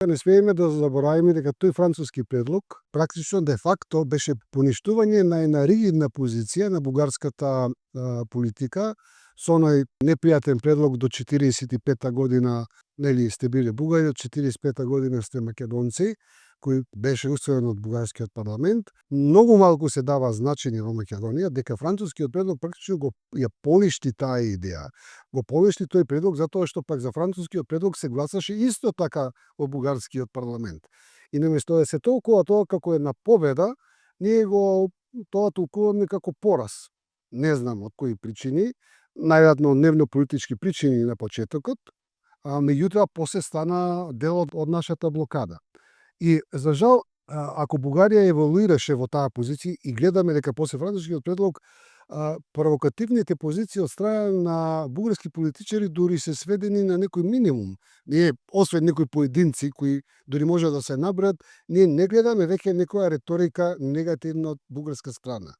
Не смееме да забораваме дека тој француски предлог практично де факто беше поништување на една ригидна позиција на бугарската политика со оној непријатен предлог до 45-та година, нели, сте биле бугари, од 45-та година сте македонци, кој беше усвоен од бугарскиот парламент. Многу малку се дава значење во Македонија дека францускиот предлог практично ја поништи таа идеја. Го поништи тој предлог затоа што пак за францускиот предлог се гласаше исто така во бугарскиот парламент. И наместо да се толкува тоа како една победа, ние го тоа толкуваме како пораз. Не знам од кои причини, најверојатно дневно-политички причини на почетокот, а меѓутоа после стана дел од нашата блокада. И за жал, ако Бугарија еволуираше во таа позиција и гледаме дека после францускиот предлог провокативните позиции од страна на бугарски политичари дури се сведени на некој минимум. Ние, освен некои поединци кои дури може да се набројат, ние не гледаме веќе некоја реторика негативна од бугарска страна.